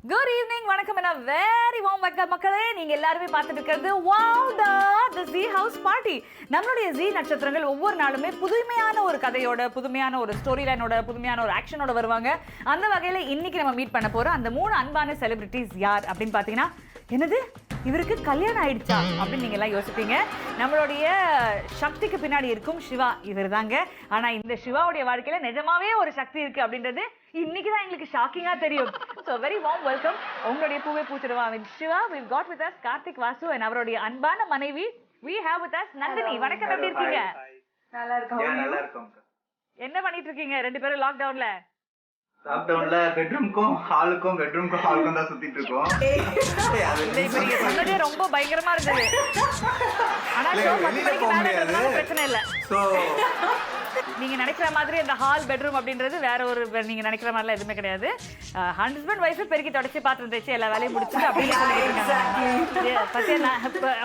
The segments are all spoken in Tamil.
குட் ஈவினிங், வணக்கம். என்ன வெரி வார்ம் வெல்கம் மக்களே. நீங்க எல்லாருமே பார்த்துட்டு இருக்கிறது தி ஜீ ஹவுஸ் பார்ட்டி. நம்மளுடைய ஜீ நட்சத்திரங்கள் ஒவ்வொரு நாளுமே புதுமையான ஒரு கதையோட, புதுமையான ஒரு ஸ்டோரி லைனோட, புதுமையான ஒரு ஆக்ஷனோட வருவாங்க. அந்த வகையில் இன்னைக்கு நம்ம மீட் பண்ண போறோம் அந்த 3 அன்பான செலிபிரிட்டிஸ் யார் அப்படின்னு பார்த்தீங்கன்னா, என்னது இவருக்கு கல்யாணம் ஆயிடுச்சா அப்படின்னு நீங்க எல்லாம் யோசிப்பீங்க. நம்மளுடைய சக்திக்கு பின்னாடி இருக்கும் சிவா இவர் தாங்க. ஆனா இந்த சிவாவுடைய வாழ்க்கையில நிஜமாவே ஒரு சக்தி இருக்கு அப்படின்றது இன்னைக்கு தான் எங்களுக்கு ஷாக்கிங்கா தெரியும். So very warm welcome. உங்களுடைய பூவே பூச்சிடுவா Siva. we've got with us Karthik Vasu and அவருடைய அன்பான மனைவி we have with us Nandini. வணக்கம், எப்படி இருக்கீங்க? நல்லா இருக்கோம். என்ன பண்ணிட்டு இருக்கீங்க ரெண்டு பேரும் லாக்டவுன்ல? லாக்டவுன்ல பெட்ரூம்க்கும் ஹாலுக்கும் தான் சுத்திட்டு இருக்கோம். சொன்னதே ரொம்ப பயங்கரமா இருந்தது. ஆனா ஷோ 10 மணிக்கு மேல இருந்தாலும் பிரச்சனை இல்ல. நீங்க நினைக்கிற மாதிரி அந்த ஹால் பெட்ரூம் அப்படின்றது வேற ஒரு, நீங்க நினைக்கிற மாதிரிலாம் எதுவுமே கிடையாது. ஹஸ்பண்ட் ஒய்ஃப் பெருக்கி தொடச்சி பாத்திரம் தேய்ச்சி எல்லா வேலையும் முடிச்சுட்டு அப்படின்னு சொல்லிட்டு பத்தியா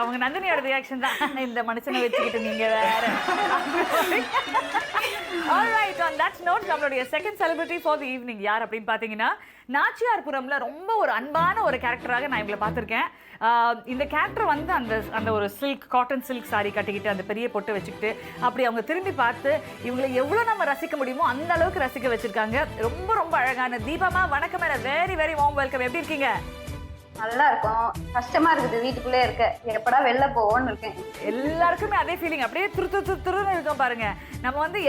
அவங்க நந்தினியோட ரியாக்ஷன் தான், இந்த மனுஷனை வச்சுக்கிட்டு நீங்க வேற. Alright, on that note, நம்மளுடைய second celebrity for the evening யார் அப்படின்னு பார்த்தீங்கன்னா, நாச்சியார்புரம்ல ரொம்ப ஒரு அன்பான ஒரு கேரக்டராக நான் இவங்களை பார்த்துருக்கேன். இந்த கேரக்டர் வந்து அந்த ஒரு காட்டன் சில்க் சாரி கட்டிக்கிட்டு அந்த பெரிய பொட்டு வச்சுக்கிட்டு அப்படி அவங்க திரும்பி பார்த்து இவங்களை எவ்வளோ நம்ம ரசிக்க முடியுமோ அந்த அளவுக்கு ரசிக்க வச்சிருக்காங்க. ரொம்ப ரொம்ப அழகான தீபமா. வணக்கம், வெரி வெரி வார்ம் வெல்கம். எப்படி இருக்கீங்க? நல்லா இருக்கும். கஷ்டமா இருக்குது வீட்டுக்குள்ளே இருக்க, எப்படா வெளில போவோம்னு இருக்கேன். எல்லாருக்குமே அதே ஃபீலிங். அப்படியே துருன்னு இருக்கோம் பாருங்க. நம்ம வந்து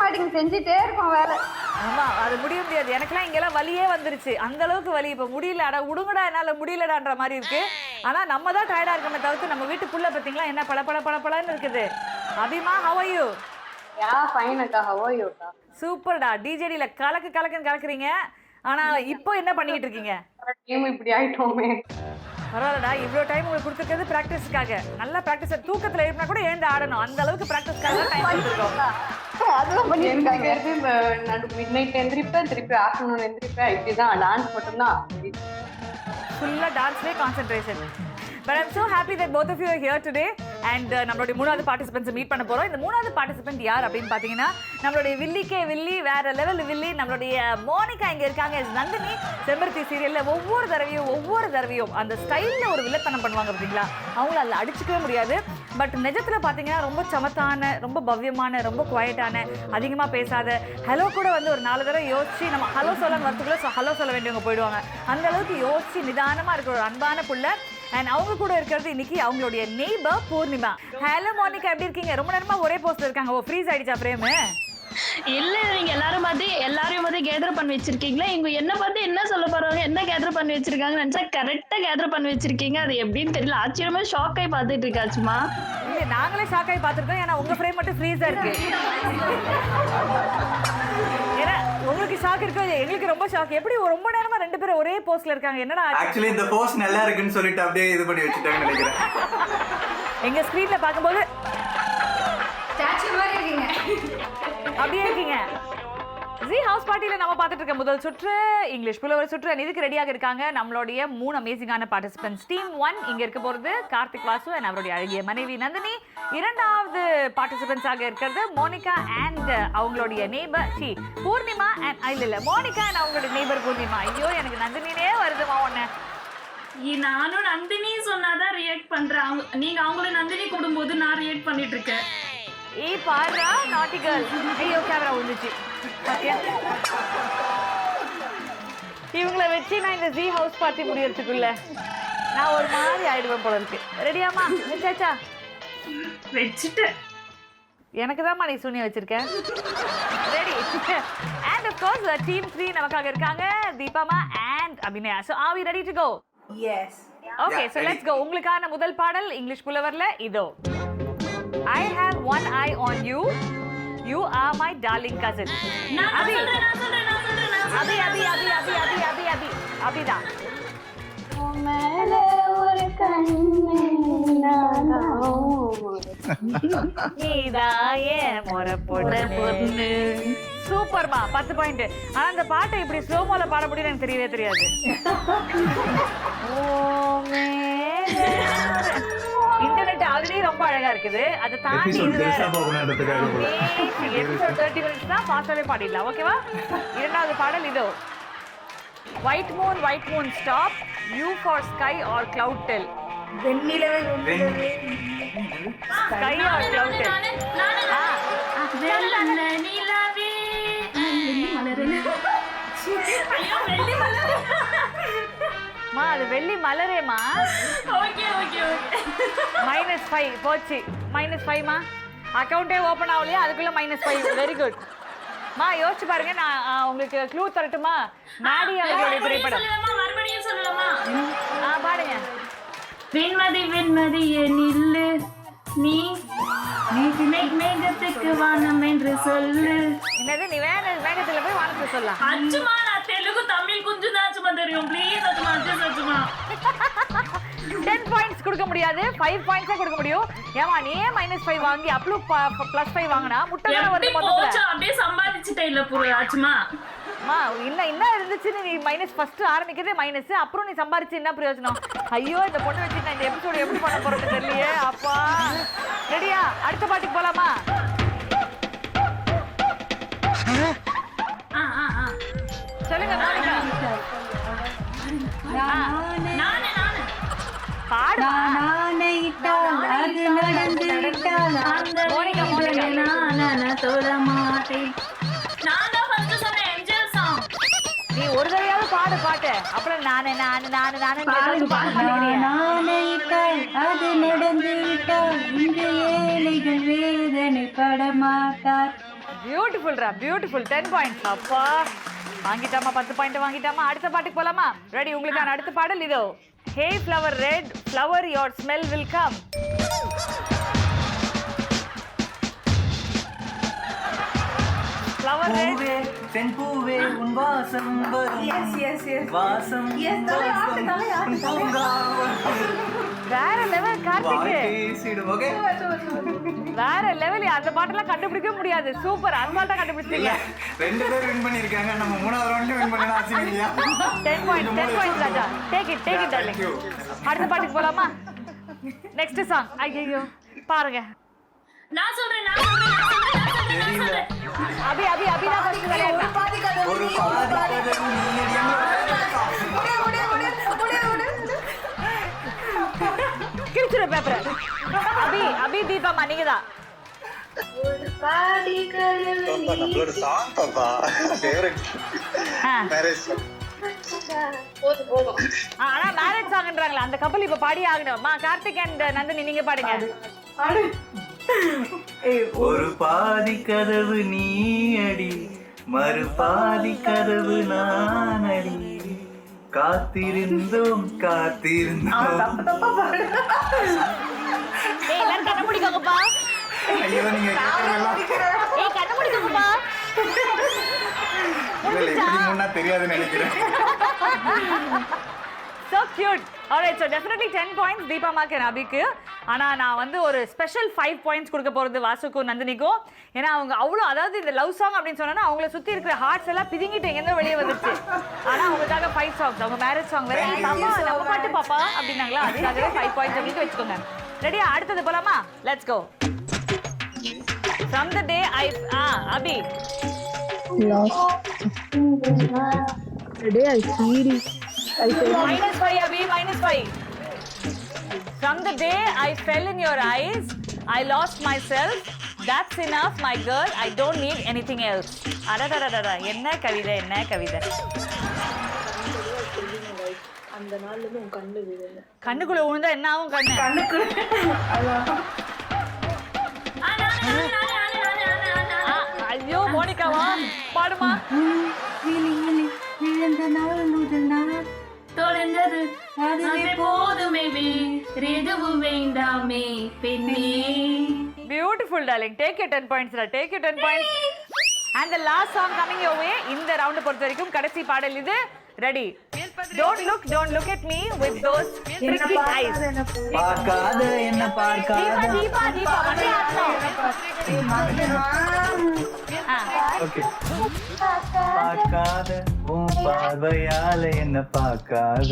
மாட்டிங்க செஞ்சுட்டே இருக்கோம் வேலை. ஆமா, அது முடியாது. எனக்கெல்லாம் இங்கெல்லாம் வலியே வந்துருச்சு, அந்த அளவுக்கு வலி. இப்ப முடியல, அட உடுங்கடா என்னால முடியலடான்ற மாதிரி இருக்கு. ஆனா நம்ம தான் டயர்டா இருக்கமே தவிர்த்து நம்ம வீட்டு புள்ள பாத்தீங்களா என்ன பளபளன்னு இருக்குது. அபிமா, how are you? ஃபைன் அக்கா, how are you அக்கா? சூப்பர்டா. டிஜேடில கலக்குன்னு கலக்குறீங்க. ஆனா இப்போ என்ன பண்ணிக்கிட்டு இருக்கீங்க? இப்படி ஆயிட்டோமே. பரவாயில்லடா, இவ்வளோ டைம் உங்களுக்கு கொடுத்துருக்கிறது ப்ராக்டிஸ்க்காக. நல்லா ப்ராக்டிஸ். தூக்கத்தில் எழுப்பினா கூட எழுந்து ஆடணும், அந்த அளவுக்கு ப்ராக்டிஸ்க்காக தான் டைம் கொடுத்துருக்கோம். அதெல்லாம் பண்ணிருக்காங்க. மிட் நைட் எந்திரிப்பேன், திருப்பி ஆஃப்டர்நூன் எந்திரிப்பேன். இப்படிதான் டான்ஸ் மட்டும்தான். ஃபுல்லாக டான்ஸ்லேயே concentration. But I'm so happy that both of you are here today and நம்மளுடைய மூணாவது பார்ட்டிசிபென்ட்ஸை மீட் பண்ண போகிறோம். இந்த மூணாவது பார்ட்டிசிபென்ட் யார் அப்படின்னு பார்த்தீங்கன்னா, நம்மளுடைய வில்லி வேற லெவல் வில்லி, நம்மளுடைய மோனிகா இங்கே இருக்காங்க. நந்தினி செம்பருத்தி சீரியலில் ஒவ்வொரு தடவையும் அந்த ஸ்டைலில் ஒரு வில்லத்தனம் பண்ணுவாங்க பார்த்தீங்களா, அவங்கள அதில் அடிச்சுக்கவே முடியாது. பட் நிஜத்தில் பார்த்தீங்கன்னா ரொம்ப சமத்தான, ரொம்ப பவ்யமான, ரொம்ப குவாய்ட்டான, அதிகமாக பேசாத, ஹலோ கூட வந்து ஒரு 4 தடவை யோசிச்சு நம்ம ஹலோ சொல்லன்னு வரத்துக்குள்ள ஹலோ சொல்ல வேண்டியவங்க போயிடுவாங்க. அந்த அளவுக்கு யோசிச்சு நிதானமாக இருக்கிற ஒரு அன்பான புள்ள. அண்ட் அவங்க கூட இருக்கிறது இன்னைக்கு அவங்களுடைய நெய்பர் பூர்ணிமா. ஹலோ மோனிகா, எப்படி இருக்கீங்க? ரொம்ப நேரமா ஒரே போஸ்ட்ல இருக்காங்க. ஓ, ஃப்ரீஸ் ஆயிடுச்சா ஃப்ரேம்? இல்ல, நீங்க எல்லாரையும் பார்த்து கேதர் பண்ணி வச்சிருக்கீங்களா? இவங்க என்ன பார்த்து என்ன சொல்ல போறாங்க, என்ன கேதர் பண்ணி வச்சிருக்காங்க நினைச்சா கரெக்டா கேதர் பண்ணி வச்சிருக்கீங்க. அது எப்படின்னு தெரியல, ஆச்சரியமா ஷாக் ஆகி பார்த்துட்டு இருக்காச்சுமா. இல்ல, நாங்களே ஷாக் ஆகி பார்த்துருக்கோம். ஏன்னா உங்க ஃப்ரேம் மட்டும் ஃப்ரீஸா இருக்கு. ஏன்னா உங்களுக்கு ஷாக் இருக்கு, எங்களுக்கு ரொம்ப ஷாக். எப்படி ரொம்ப நேரமா 2 பேரும் ஒரே போஸ்ட்ல இருக்காங்க? என்னடா ஆக்சுவலி இந்த போஸ்ட் நல்லா இருக்குன்னு சொல்லிட்டு அப்படியே இது பண்ணி வச்சுட்டாங்கன்னு நினைக்கிறேன். எங்க ஸ்கிரீன்ல பாக்கும்போது அப்படியே இருக்கீங்க. ஜீ ஹவுஸ் பார்ட்டியில நம்ம பார்த்துட்டு இருக்க முதல் சுற்று இங்கிலீஷ் புலவர் சுற்று. இதுக்கு ரெடியாக இருக்காங்க நம்மளுடைய 3 அமேசிங்கான பார்ட்டிசிபென்ட்ஸ். டீம் 1 இங்க இருக்க போறது கார்த்திக் வாசு and அவருடைய அழகிய மனைவி நந்தினி. இரண்டாவது பார்ட்டிசிபென்ட்ஸாக இருக்கிறது மோனிகா அண்ட் அவங்களுடைய நெய்பர் பூர்ணிமா இல்ல மோனிகா அண்ட் அவங்களுடைய நெய்பர் பூர்ணிமா. ஐயோ, எனக்கு நந்தினியே வருதுமா ஒண்ணு. நானும் நந்தினி சொன்னாதான் ரியாக்ட் பண்றேன். நீங்க அவங்கள நந்தினி கூடும்போது நான் ரியாக்ட் பண்ணிட்டு இருக்கேன். ஏய் பாருடா, நாட்டி கேர்ள். ஐயோ, கேமரா விழுந்துச்சு. இவங்களை வச்சு நான் இந்த ஜீ ஹவுஸ் பார்ட்டி முடியறதுக்குள்ள நான் ஒரு மாதிரி ஆயிடுவேன் போல இருக்கு. ரெடியாமா? வச்சாச்சா? வச்சுட்டு எனக்கு தான்மா நீ சூனியம் வச்சிருக்கேன். Ready. And of course team 3 நமக்காக இருக்காங்க, தீபாமா and Abhinaya. So are we ready to go? Yes. Okay, so let's go. உங்களுக்கான முதல் பாடல் இங்கிலீஷ் புலவர்ல இதோ. I have one eye on you. You are my darling cousin. அபி அபிதான். சூப்பர்மா, 10 பாயிண்ட். ஆனா அந்த பாட்டை இப்படி ஸ்லோமோல பாட முடியும் எனக்கு தெரியவே தெரியாது. இன்டர்நெட் ஆல்ரெடி ரொம்ப அழகா இருக்குது, அதை தாண்டி எபிசோட் 30 மினிட்ஸ் தான் ஃபாஸ்டாவே பாடிடலாம். ஓகேவா? இரண்டாவது பாடல் இதோ. white moon stop, U for sky or cloud tell. Vennilave Vennilave Sky or cloud tell. மா அது வெள்ளி மலரேமா. -5 போச்சு. -5 மா. அக்கவுண்டே ஓபன் ஆகலையா, அதுக்குள்ள -5. வெரி குட் மா. யோசிச்சு பாருங்க. நான் உங்களுக்கு க்ளூ தரட்டுமா? நாடி அவர்களுடைய திரைப்படம். மறுபடியும் சொல்லலாமா? பாருங்க. வெண்மதி வெண்மதியே நில்லு, நீ மேகத்துக்கு வானம் என்று சொல்லு. என்னது நீ வேகத்துல போய் வானத்தை சொல்லலாம். அச்சுமா நான் தெலுங்கு தமிழ் கொஞ்சம் தான் அச்சுமா தெரியும். ப்ளீஸ் அச்சுமா அச்சுமா 10 பாயிண்ட்ஸ் கொடுக்க முடியாது, 5 பாயிண்ட்ஸ் கொடுக்க முடியும். ஏமா நீ -5 வாங்கி அப்ளூ +5 வாங்கினா முட்டை தான் வருது மொத்தத்துல. அப்படியே சம்பாதிச்சுட்டே இல்ல புரு அச்சுமா. மா என்ன இருந்துச்சுன்னு நீ ஃபர்ஸ்ட் ஆரம்பிக்கிறதே மைனஸ், அப்புறம் நீ சம்பாரிச்சு என்ன பிரயோஜனம்? ஐயோ இந்த பொண்ணு வச்சு நான் இந்த எபிசோடு எப்படி பண்ண போறது தெரியலையே. அப்பா ரெடியா? அடுத்த பாட்டுக்கு போலாமா? சொல்லுங்க மோனிகா. பாடுமா மோனிகா? தொட மாட்டேன். நான் தான் ஃபர்ஸ்ட் சொன்னேன் எம்ஜிஆர் சாங். நீ ஒரு தடவையாவது பாடு பாட்டு. அப்புறம் நானே பாட நானைத்தால் அது நடந்து விட்டால் இந்த ஏழைகள் வேதனை படமாட்டார். பியூட்டிஃபுல்ரா, பியூட்டிஃபுல். 10 பாயிண்ட்ஸ். அப்பா வாங்கிட்டாமா, 10 பாயிண்ட் வாங்கிட்டாமா. அடுத்த பாட்டுக்கு போலாமா? ரெடி? உங்களுக்கான அடுத்த பாடல் இதோ. Hey flower red flower your smell will come. Flower red செம்பூவே உன் வாசம் வரும். வாசம் வேற லெவல் கார்த்திக். ஓகே வேற லெவல். அந்த பாட்டெல்லாம் கண்டுபிடிக்க முடியாது. சூப்பர். அந்த பாட்டை கண்டுபிடிச்சீங்க. 2 பேர் வின் பண்ணிருக்காங்க. நம்ம 3வது ரவுண்ட்ல வின் பண்ணனா ஆச்சரியமில்லையா? 10 points Raja. Take it darling. அடுத்த பாட்டுக்கு போலாமா? Next song. ஐயோ பாருங்க. நான் சொல்றேன். அபி தான் ஃபர்ஸ்ட் விளையாடுறா. ஒரு பாதி கதவு கிழிச்சுற பேப்பர். அபி தீபாமா நீங்க தான். நம்மளோட சாங் பாப்பா ஃபேவரட் மேரேஜ். ஆனா மேரேஜ் சாங்ன்றாங்களா அந்த கப்பல் இப்ப பாடி ஆகணும். கார்த்திக் அண்ட் நந்தினி நீங்க பாடுங்க. ஒரு பாதி கதவு நீ அடி, மறு பாதி கதவு நான் அடி, காத்திருந்தோம் எல்லாரும் கண்ண முடிக்கோங்கப்பா. ஐயோ நீங்க கண்ண முடிக்கோங்கப்பா. எப்படி முன்னா தெரியாதுன்னு நினைக்கிறேன். So cute. Alright, so definitely 10 points Deepa Mark and Abhiku. ஆனா நான் வந்து ஒரு ஸ்பெஷல் 5 பாயிண்ட்ஸ் கொடுக்க போறது வாசுக்கும் நந்தினிக்கும். ஏன்னா அவங்க அவ்வளோ, அதாவது இந்த லவ் சாங் அப்படின்னு சொன்னா அவங்கள சுத்தி இருக்கிற ஹார்ட்ஸ் எல்லாம் பிதுங்கிட்டு எங்கேருந்தோ வெளியே வந்துச்சு. ஆனா அவங்களுக்காக 5 சாங்ஸ். அவங்க மேரேஜ் சாங் வேற. பாப்பா நம்ம பாட்டு பாப்பா அப்படின்னாங்களா, அதுக்காகவே 5 பாயிண்ட்ஸ் அப்படின்னு வச்சுக்கோங்க. ரெடியா? அடுத்தது போலாமா? Let's go. From the day Abhi. Today I feel -5 Abhi, -5. From the day I fell in your eyes, I lost myself. That's enough, my girl. I don't need anything else. அடடடடடா, என்ன கவிதை. அந்த நாள்ல இருந்து உன் கண்ணு விழுல. கண்ணுக்குள்ள விழுந்தா என்ன ஆகும்? கண்ணுக்குள்ள ஐயோ மோனிகாவா பாடுமா. விழுந்த நாள் முதல் நாள் தொலைந்தது அதுவே போதுமே, எதுவும் வேண்டாமே பெண்ணே. Beautiful darling. Take you 10 points. Take you 10 points. And the last song coming your way. இந்த ரவுண்ட் பொறுத்த வரைக்கும் கடைசி பாடல் இது. Ready? Don't look at me with those tricky eyes. பார்க்காத என்ன பார்க்காத. தீபா மணி ஆட்டம். ஓகே. பார்க்காத உன் பார்வையால என்ன பார்க்காத.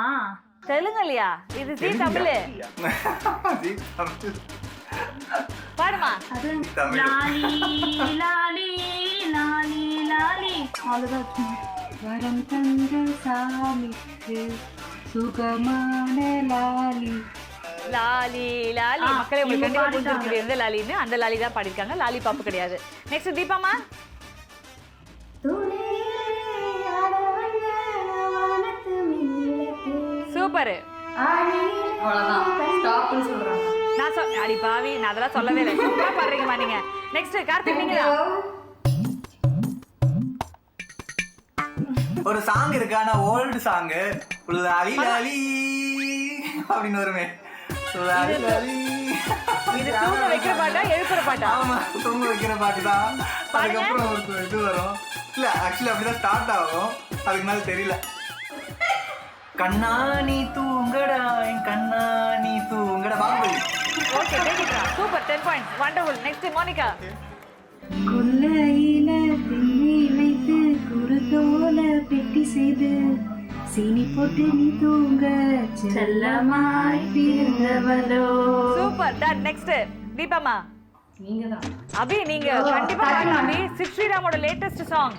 தெலுங்காமா? தெலுங்கு இல்லையா? இது ஜீ தமிழ். ஜீ தமிழ். பாடுமா. தமிழ். லாலி லாலி லாலி லாலி. அவ்வளவுதான். வரம் தந்த சாமிக்கு சுகமான லாலி. லாலி லாலி. மக்களே உங்களுக்கு கண்டிப்பா புரிஞ்சிருக்கு எந்த லாலின்னு. அந்த லாலி தான் பாடிருக்காங்க. லாலி பாப்பு கிடையாது. நெக்ஸ்ட் தீபாமா. சூப்பர். அவ்வளவுதான் ஸ்டாப்னு சொல்றாங்க. நான் அடி பாவி, நான் அதெல்லாம் சொல்லவே இல்லை. சூப்பரா பாடுறீங்கம்மா நீங்க. நெக்ஸ்ட் கார்த்திக் நீங்க. ஒரு சாங் இருக்கு, ஆனா ஓல்டு சாங். லாலி லாலி அப்படின்னு வருமே. லாலி லாலி. இது தூங்க வைக்கிற பாட்டா எழுப்புற பாட்டா? ஆமா, தூங்க வைக்கிற பாட்டு தான். அதுக்கப்புறம் ஒரு இது வரும். இல்ல ஆக்சுவலி அப்படிதான் ஸ்டார்ட் ஆகும். அதுக்கு மேல தெரியல. கண்ணா நீ தூங்கடா, என் கண்ணா நீ தூங்கடா. Baahubali. Okay, take it. Super, 10 points. Wonderful. Next Monica. கொல்லையில திண்ணை வைத்து குருத்தோல பெட்டி செய்து சீனி போட்டு நீ தூங்க செல்லமாய் பிறந்தவளோ. Super, done. நெக்ஸ்ட் தீபாமா. நீங்கதான். அபி நீங்க கண்டிப்பா பாடலாம். அபி சித் ஸ்ரீராமோட லேட்டஸ்ட் சாங்.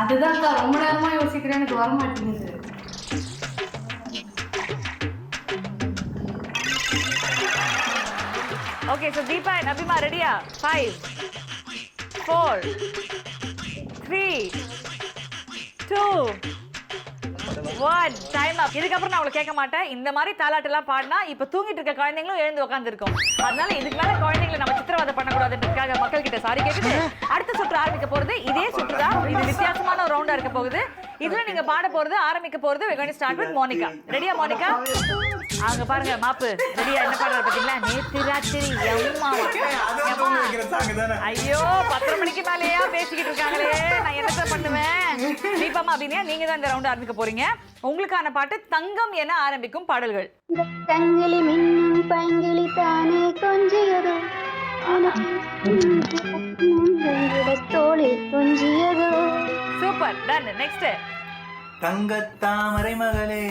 அதுதான் ரொம்ப நேரமா யோசிக்கிறேன், எனக்கு வர மாட்டேங்குது. Okay, so Deepa and Abhima, ready-யா? 5, 4, 3, 2, 1. Time அப். இதுக்கப்புறம் நான் உங்களுக்கு கேட்க மாட்டேன். இந்த மாதிரி தாலாட்டெல்லாம் பாடினா இப்போ தூங்கிட்டு இருக்க குழந்தைங்களும் எழுந்து உட்காந்துருக்கும். அதனால இதுக்கு மேலே குழந்தைங்களை நம்ம சித்திரவதை பண்ணக்கூடாதுன்றதுக்காக மக்கள் கிட்ட சாரி கேட்டுட்டு அடுத்த சுற்று ஆரம்பிக்க போறது இதே சுற்று தான். இது வித்தியாசமான ஒரு ரவுண்டா இருக்க போகுது. இதுல நீங்க பாட போறது ஆரம்பிக்க போறது we're going to start with Monica. ரெடியா மோனிகா? அங்க பாருங்க மாப்பு ரெடியா. என்ன பாடுற பாத்தீங்களா? நேத்து ராத்திரி ஐயோ 10 மணிக்கு மேலேயா பேசிக்கிட்டு இருக்காங்களே, நான் என்னத்த பண்ணுவேன்? தீபாமா அப்படின்னா நீங்க தான் இந்த ரவுண்ட் ஆரம்பிக்க போறீங்க. உங்களுக்கான பாட்டு தங்கம் என ஆரம்பிக்கும் பாடல்கள். தங்கிலி மின்னும் பங்கிலி தானே கொஞ்சியதோ தோழி கொஞ்சியதோ. Super, done. நெக்ஸ்ட் தங்கத்தாமரை மகளே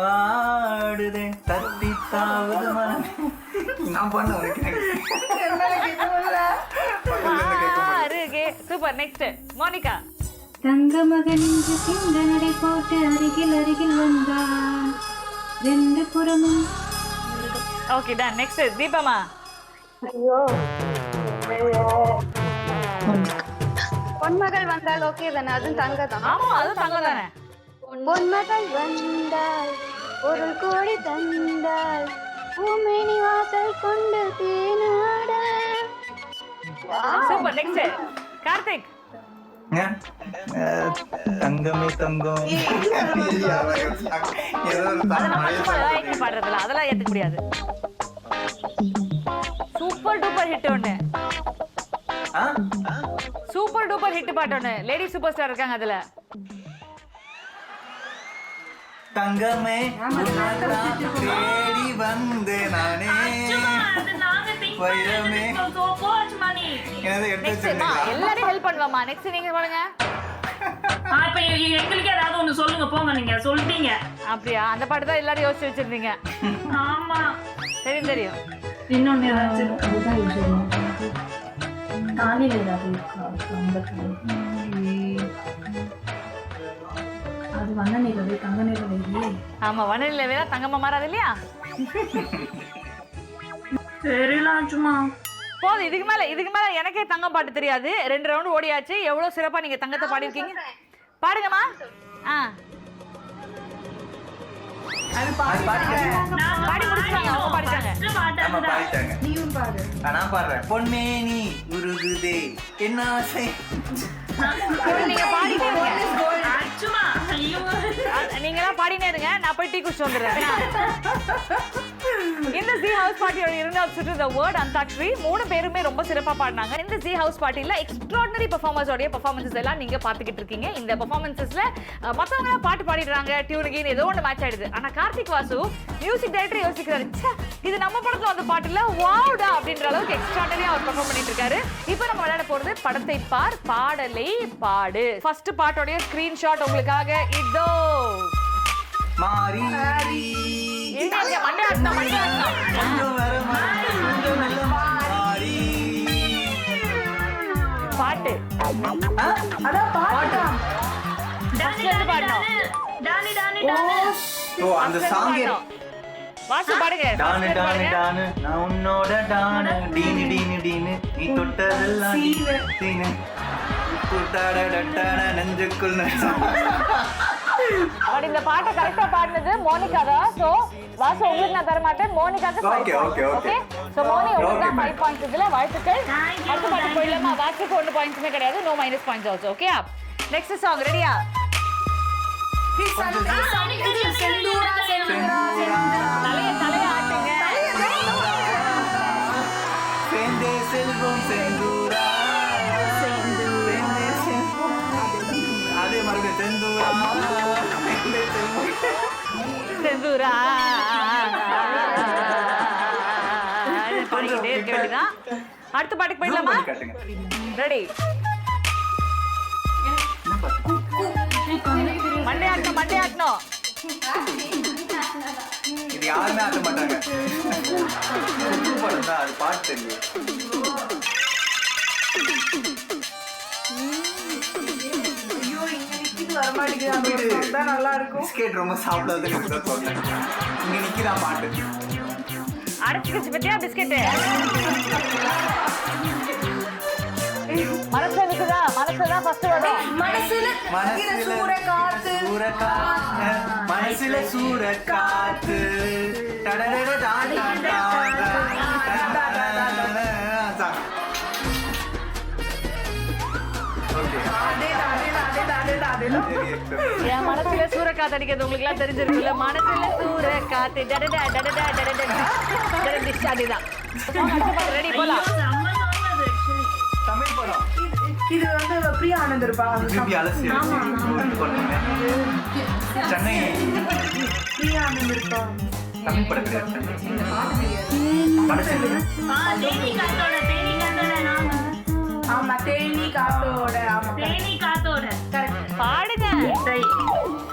ஆடுதே தத்தி தாவது மனமே. நான் பண்ண சூப்பர். Next Monica. தங்க மகன் இன்று சிங்க நடை போட்டு அருகில் அருகில் வந்தான் ரெண்டு புறமும். Okay, done. நெக்ஸ்ட் தீபாமா. ஐயோ பொன்மகள் வந்தால் ஓகே தானே? அதுவும் தங்க தான். ஆமா, அதுவும் தங்கம் தானே. பொன்மகள் வந்தாள் பொருள் கோடி தந்தாள் பூமேனி வாசல் கொண்டு தேனாட. சூப்பர். நெக்ஸ்ட் கார்த்திக். தங்கமே தங்கம் ஏதோ ஒரு பாடுறதுல அதெல்லாம் ஏத்துக்க முடியாது. சூப்பர் டூப்பர் ஹிட் ஒண்ணு, சூப்பர் டூப்பர் ஹிட் பாட்டு ஒண்ணு, லேடி சூப்பர் ஸ்டார் இருக்காங்க அதுல. தங்கமே தேடி வந்து நானே வைரமே என்னது எடுத்து வச்சிருக்கீங்களா? எல்லாரும் ஹெல்ப் பண்ணுவாமா. நெக்ஸ்ட் நீங்க பாருங்க. இப்ப எங்களுக்கு ஏதாவது ஒண்ணு சொல்லுங்க போங்க, நீங்க சொல்லிட்டீங்க. அப்படியா? அந்த பாட்டு தான் எல்லாரும் யோசிச்சு வச்சிருந்தீங்க. ஆமா தெரியும் தெரியும். இன்னொன்னு ஏதாச்சும் அதுதான் யூஸ் தானியில ஏதாவது இருக்கா? அது வண்ண நிலவே தங்க நிலவே. ஆமா, வனநில வேற தங்கம்மா மாறாது இல்லையா? தெரியலாம் சும்மா போதும். இதுக்கு மேல எனக்கே தங்கம் பாட்டு தெரியாது. 2 ரவுண்ட் ஓடியாச்சு. எவ்வளவு சிறப்பா நீங்க தங்கத்தை பாடிருக்கீங்க. பாடுங்கம்மா. பாடி முடிச்சாங்க, அவங்க பாடிட்டாங்க. நான் பாடுறேன். பொன்மேனி உருகுதே என்ன ஆசை. நீங்க பாடிட்டே இருங்க. நீங்களா பாடினே இருங்க, நான் போய் டீ குடிச்சு வந்துடுறேன். இந்த ஜி ஹவுஸ் பார்ட்டியோட 2வது சுற்று தி வேர்ட் அந்தாக்ஷரி 3 பேருமே ரொம்ப சிறப்பா பாடினாங்க. இந்த ஜி ஹவுஸ் பார்ட்டில எக்ஸ்ட்ராடினரி பெர்ஃபார்மர்ஸோட பெர்ஃபார்மன்சஸ் எல்லாம் நீங்க பாத்துக்கிட்டு இருக்கீங்க. இந்த பெர்ஃபார்மன்சஸ்ல மத்தவங்க பாட்டு பாடிடுறாங்க, டியூன் கீன் ஏதோ ஒன்று மேட்ச் ஆயிடுது. ஆனா கார்த்திக் வாசு மியூசிக் டைரக்டர் யோசிக்கிறாரு, இது நம்ம படத்துல வந்த பாட்டுல வாவ்டா அப்படின்ற அளவுக்கு எக்ஸ்ட்ராடினரியா அவர் பெர்ஃபார்ம் பண்ணிட்டு இருக்காரு. இப்போ நம்ம விளையாட போறது படத்தை பார் பாடலை பாடு. ஃபர்ஸ்ட் பாட்டோட ஸ்கிரீன்ஷாட் உங்களுக்காக இதோ. மாரி மண்டே ஆட்டணும், மண்டே ஆட்டணும். பாட்டு அதான் பாட்டா ஓ அந்த சாங் வாசு பாடுங்க. டானு டானு டானு நான் உன்னோட டானு டீனு டீனு டீனு நீ தொட்டதெல்லாம் சீனு குட்டாடடட்டான நெஞ்சுக்குள் பட் இந்த பாட்டை கரெக்டா பாடுனது மோனிகா தான். சோ வாசு உங்களுக்கு நான் தர மாட்டேன், மோனிகாக்கு 5 ஓகே ஓகே. சோ மோனி உங்களுக்கு தான் 5 பாயிண்ட்ஸ் இதுல. வாழ்த்துக்கள். அடுத்த பாட்டு போயிடலாமா? வாசுக்கு 1 பாயிண்ட்ஸ்மே கிடையாது, no minus points also. Okay, next song ரெடியா? தலைய ஆட்டுங்க. செந்தே செல்வம் செந்தூரா அதே மாதிரி செந்தூரா செந்தூரா பாடிக்கிட்டே இருக்க வேண்டியதான். அடுத்த பாட்டுக்கு போயிடலாமா? ரெடி. மண்டே ஆட்டணும், மண்டே ஆட்டணும். இது யாருமே ஆட்ட மாட்டாங்க. படம் தான் அது, பாட்டு தெரியும். நல்லா இருக்கும். பிஸ்கெட் ரொம்ப சாப்பிடாதுன்னு தான் சொன்னேன். இங்க நிக்கிறான் பாட்டு. அடைச்சிக்கிச்சு பத்தியா பிஸ்கெட்டு? மனசுல நிக்குதா? மனசுலதான் ஃபர்ஸ்ட் வரும். மனசுல சூற காத்து மனசுல சூற காத்து என் மனசுல சூற காத்து அடிக்கிறது உங்களுக்கு எல்லாம் தெரிஞ்சிருக்குல்ல. மனசுல சூற காத்து அதுதான். ரெடி போலாம். தமிழ் படம். இது வந்து பிரியா ஆனந்த் இருப்பாங்க. சென்னை பிரியா ஆனந்த் இருப்பாங்க. தமிழ் படம் கிடையாது. ஆமா, தேனி காத்தோட. ஆமா, தேனி காத்தோட. பாடுங்க.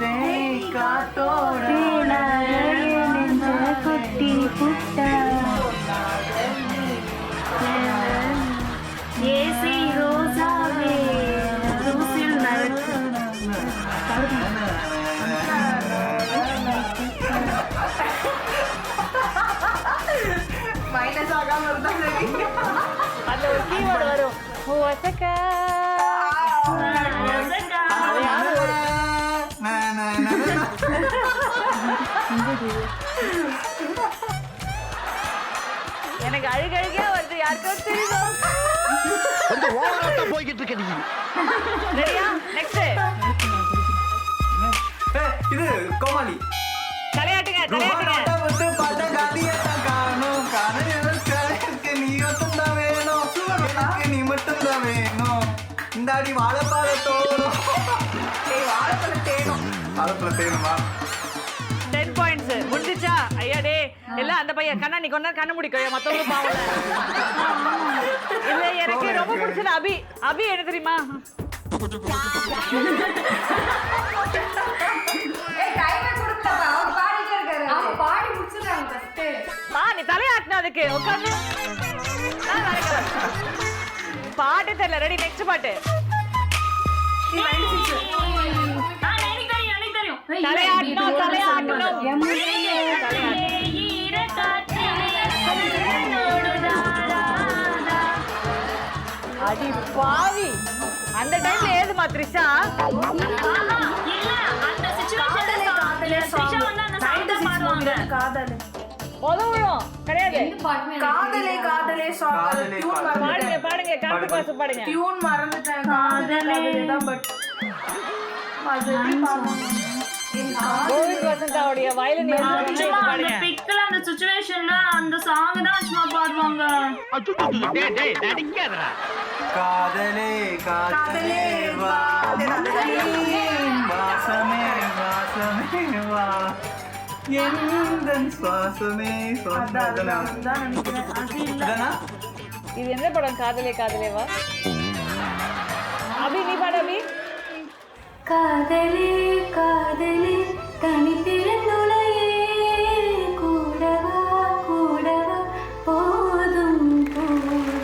தேனி காத்தோட குட்டி புட்டா ஏசி ரோசாவே ரோசில் நடக்கு. மைனஸ் ஆகாம இருந்தா சரி. அதுல ஒரு கீவேர்டு வரும். ஒசக்கா. எனக்கு அழுகழுகையா வருது. யாருக்கும் தெரியும். கொஞ்சம் ஓவராட்டா போய்கிட்டு இருக்க நீ. ரெடியா நெக்ஸ்ட் இது கோமாளி தலையாட்டுங்க தலையாட்டுங்க விட்டு பார்த்தா காலியத்தான் காணும் நீ மட்டும் தான் வேணும் எனக்கு நீ மட்டும் தான் வேணும் இந்த அடி வாழைப்பால தோணும் வாழைப்பழ தேனுமா 10 பாயிண்ட்ஸ் முடிஞ்சிச்சா ஐயா டே எல்லாம் அந்த பையன் கண்ணா நீ கொண்டா கண்ணு முடிக்கோ மத்தவங்க பாவல இல்ல எனக்கு ரொம்ப பிடிச்சது அபி என்ன தெரியுமா நீ தலையாட்டின அதுக்கு உட்காந்து பாட்டு தெரியல ரெடி நெக்ஸ்ட் பாட்டு தலையாட்டணும் தலையாட்டணும் அடி பாவி அந்த டைம்ல ஏதுமா த்ரிஷா உதவும் கிடையாது காதலே காதலே பாடுங்க பாடுங்க காத்து பாசு பாடுங்க டியூன் மறந்துட்டேன் காதலே தான் பட் கோவிந்த் வசந்தாவுடைய வயலின் பாடுங்க பிக்ல அந்த சிச்சுவேஷன்ல அந்த சாங் தான் சும்மா பாடுவாங்க காதலே காதலே வா வாசமே வாசமே வா எந்தன் சுவாசமே இது என்ன படம் காதலே காதலே வா அபி நீ பாடு அபி காதலே காதலே தனித்திருந்துளையே கூடவா கூடவா போதும் போதும்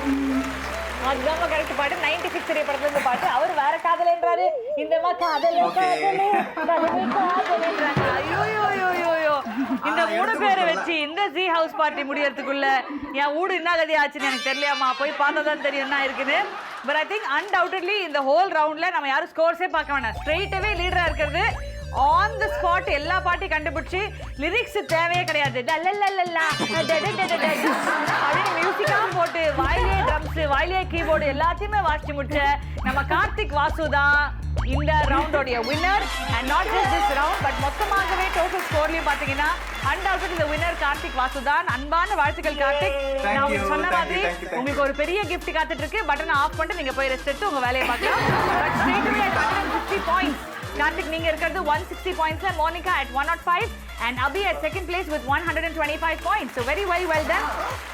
அதுதான் கரெக்ட் பாட்டு 96 படத்துல இருந்து பாட்டு அவர் வேற காதலேன்றாரு இந்த மாதிரி காதலே காதலே காதலே காதலேன்றாங்க ஐயோ இந்த 3 பேரை வச்சு இந்த ஜி ஹவுஸ் பார்ட்டி முடியறதுக்குள்ள என் ஊடு என்ன கதி ஆச்சுன்னு எனக்கு தெரியலையாமா போய் பார்த்தா தான் தெரியும் என்ன இருக்குன்னு பட் ஐ திங்க் அன்டவுட்லி இந்த ஹோல் ரவுண்ட்ல நம்ம யாரும் ஸ்கோர்ஸே பார்க்க வேணாம் ஸ்ட்ரெயிட்டாவே லீடரா இருக்கிறது ஆன் தி ஸ்பாட் எல்லா பாட்டையும் கண்டுபிடிச்சு லிரிக்ஸ் தேவையே கிடையாது அப்படின்னு மியூசிக்கா போட்டு வாயிலே ட்ரம்ஸ் வாயிலே கீபோர்டு எல்லாத்தையுமே வாசிச்சு முடிச்ச நம்ம கார்த்திக் வாசு தான் இந்த ரவுண்டோடைய winner and not just this round but மொத்தமாகவே டோட்டல் ஸ்கோர்லயும் பாத்தீங்கன்னா அன்டவுட்லி இந்த வின்னர் கார்த்திக் வாசு தான் அன்பான வாழ்த்துக்கள் கார்த்திக் நான் உங்களுக்கு சொன்ன மாதிரி உங்களுக்கு ஒரு பெரிய கிஃப்ட் காத்துட்டு இருக்கு பட்டனை ஆஃப் பண்ணிட்டு நீங்க போய் ரெஸ்ட் எடுத்து உங்க வேலையை பார்க்கலாம் but straight away 160 points Karthik நீங்க இருக்கிறது 160 பாயிண்ட்ஸ்ல Monica at 105 and Abhi at second place with 125 points so very well done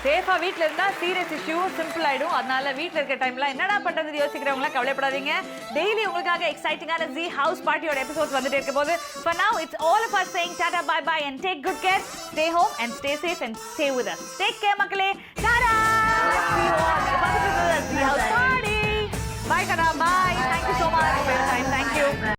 சேஃபா வீட்ல இருந்தா சீரியஸ் இஷ்யூ சிம்பிள் ஆயிடும் அதனால வீட்ல இருக்க டைம்ல என்னடா பண்றது யோசிக்கிறவங்க கவலைப்படாதீங்க டெய்லி உங்களுக்காக எக்ஸைட்டிங்கான ஜி ஹவுஸ் பார்ட்டியோட எபிசோட்ஸ் வந்துட்டே இருக்க போது for now it's all of us saying tata bye bye and take good care stay home and stay safe and stay with us take care மக்களே tata see you all in the Zee House party bye kada bye